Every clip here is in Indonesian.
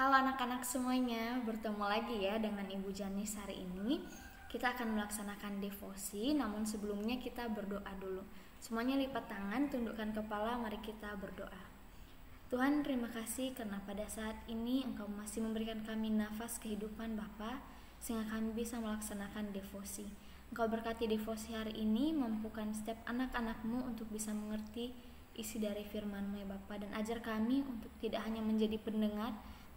Halo anak-anak semuanya, bertemu lagi ya dengan Ibu Janis hari ini. Kita akan melaksanakan devosi, namun sebelumnya kita berdoa dulu. Semuanya lipat tangan, tundukkan kepala, mari kita berdoa. Tuhan, terima kasih karena pada saat ini Engkau masih memberikan kami nafas kehidupan Bapa, sehingga kami bisa melaksanakan devosi. Engkau berkati devosi hari ini, mampukan setiap anak-anak-Mu untuk bisa mengerti isi dari firman-Mu ya Bapa, dan ajar kami untuk tidak hanya menjadi pendengar,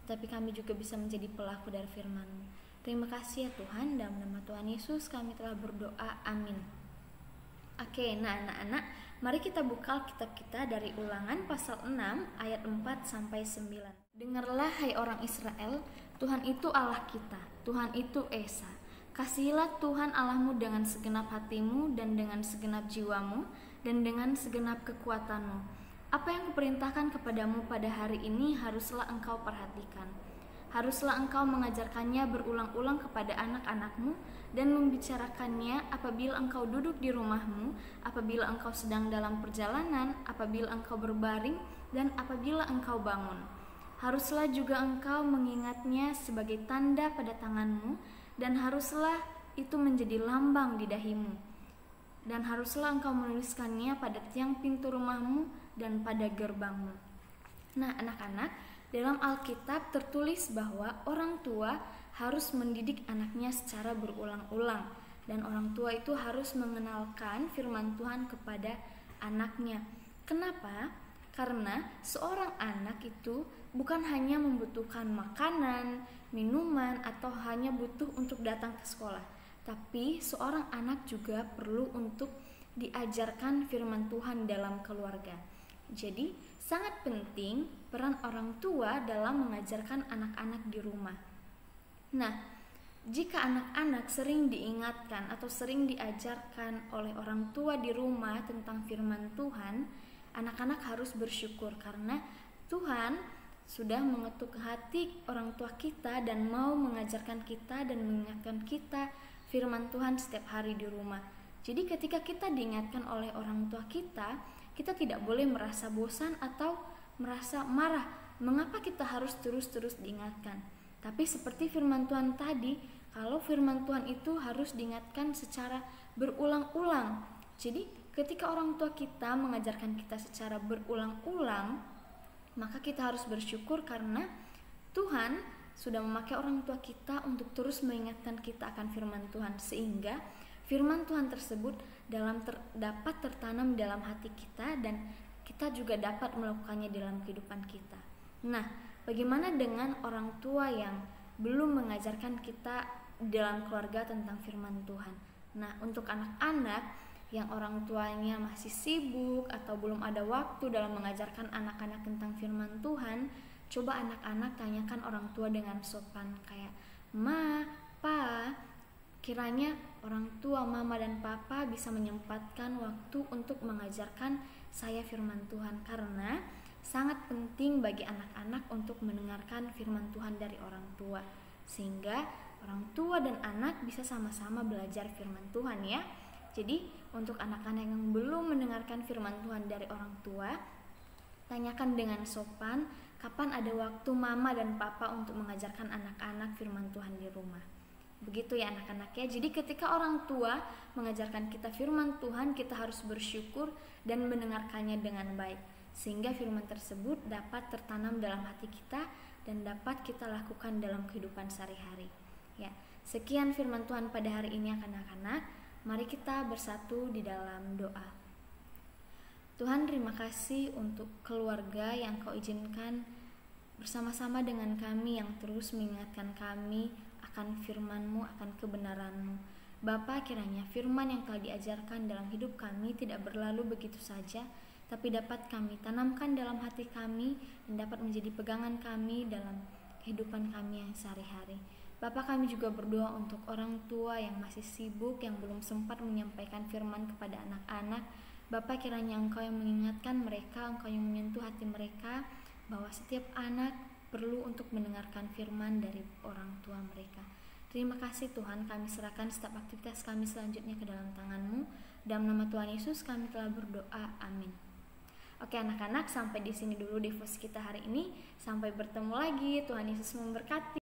tapi kami juga bisa menjadi pelaku dari firman-Mu. Terima kasih ya Tuhan, dalam nama Tuhan Yesus kami telah berdoa, amin. Oke, nah anak-anak, mari kita buka Alkitab kita dari Ulangan pasal 6 ayat 4-9. Dengarlah hai orang Israel, Tuhan itu Allah kita, Tuhan itu Esa. Kasihilah Tuhan Allahmu dengan segenap hatimu dan dengan segenap jiwamu dan dengan segenap kekuatanmu. Apa yang kuperintahkan kepadamu pada hari ini haruslah engkau perhatikan. Haruslah engkau mengajarkannya berulang-ulang kepada anak-anakmu dan membicarakannya apabila engkau duduk di rumahmu, apabila engkau sedang dalam perjalanan, apabila engkau berbaring, dan apabila engkau bangun. Haruslah juga engkau mengingatnya sebagai tanda pada tanganmu, dan haruslah itu menjadi lambang di dahimu. Dan haruslah engkau menuliskannya pada tiang pintu rumahmu dan pada gerbangmu. Nah anak-anak, dalam Alkitab tertulis bahwa orang tua harus mendidik anaknya secara berulang-ulang, dan orang tua itu harus mengenalkan firman Tuhan kepada anaknya. Kenapa? Karena seorang anak itu bukan hanya membutuhkan makanan, minuman, atau hanya butuh untuk datang ke sekolah, tapi seorang anak juga perlu untuk diajarkan firman Tuhan dalam keluarga. Jadi, sangat penting peran orang tua dalam mengajarkan anak-anak di rumah. Nah, jika anak-anak sering diingatkan atau sering diajarkan oleh orang tua di rumah tentang firman Tuhan, anak-anak harus bersyukur karena Tuhan sudah mengetuk hati orang tua kita dan mau mengajarkan kita dan mengingatkan kita firman Tuhan setiap hari di rumah. Jadi ketika kita diingatkan oleh orang tua kita tidak boleh merasa bosan atau merasa marah. Mengapa kita harus terus-terus diingatkan? Tapi seperti firman Tuhan tadi, kalau firman Tuhan itu harus diingatkan secara berulang-ulang. Jadi ketika orang tua kita mengajarkan kita secara berulang-ulang, maka kita harus bersyukur karena Tuhan sudah memakai orang tua kita untuk terus mengingatkan kita akan firman Tuhan, sehingga firman Tuhan tersebut dapat tertanam dalam hati kita dan kita juga dapat melakukannya dalam kehidupan kita. Nah, bagaimana dengan orang tua yang belum mengajarkan kita dalam keluarga tentang firman Tuhan? Nah, untuk anak-anak yang orang tuanya masih sibuk atau belum ada waktu dalam mengajarkan anak-anak tentang firman Tuhan, coba anak-anak tanyakan orang tua dengan sopan kayak, "Ma, Pa, kiranya orang tua, mama dan papa bisa menyempatkan waktu untuk mengajarkan saya firman Tuhan, karena sangat penting bagi anak-anak untuk mendengarkan firman Tuhan dari orang tua, sehingga orang tua dan anak bisa sama-sama belajar firman Tuhan ya." Jadi untuk anak-anak yang belum mendengarkan firman Tuhan dari orang tua, tanyakan dengan sopan kapan ada waktu mama dan papa untuk mengajarkan anak-anak firman Tuhan di rumah. Begitu ya anak-anak ya. Jadi ketika orang tua mengajarkan kita firman Tuhan, kita harus bersyukur dan mendengarkannya dengan baik, sehingga firman tersebut dapat tertanam dalam hati kita dan dapat kita lakukan dalam kehidupan sehari-hari. Ya, sekian firman Tuhan pada hari ini anak-anak. Mari kita bersatu di dalam doa. Tuhan, terima kasih untuk keluarga yang Kau izinkan bersama-sama dengan kami, yang terus mengingatkan kami akan firman-Mu, akan kebenaran-Mu. Bapa, kiranya firman yang telah diajarkan dalam hidup kami tidak berlalu begitu saja, tapi dapat kami tanamkan dalam hati kami dan dapat menjadi pegangan kami dalam kehidupan kami yang sehari-hari. Bapa, kami juga berdoa untuk orang tua yang masih sibuk, yang belum sempat menyampaikan firman kepada anak-anak. Bapa, kiranya Engkau yang mengingatkan mereka, Engkau yang menyentuh hati mereka, bahwa setiap anak perlu untuk mendengarkan firman dari orang tua mereka. Terima kasih Tuhan, kami serahkan setiap aktivitas kami selanjutnya ke dalam tangan-Mu. Dalam nama Tuhan Yesus kami telah berdoa, amin. Oke anak-anak, sampai di sini dulu devosi kita hari ini. Sampai bertemu lagi. Tuhan Yesus memberkati.